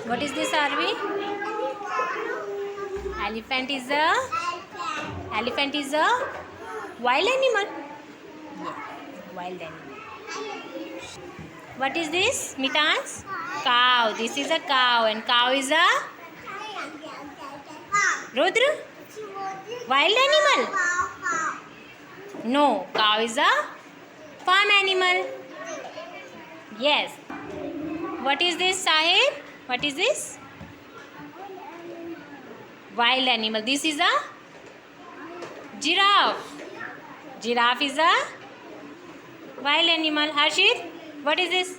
What is this, Arvi? Elephant is a wild animal. Yes, wild animal. What is this, Mitans? Cow. This is a cow, and cow is a Rudra. Wild animal. No, cow is a farm animal. Yes. What is this, Sahib? What is this? Wild animal. This is a giraffe. Giraffe is a wild animal. Harshit, what is this?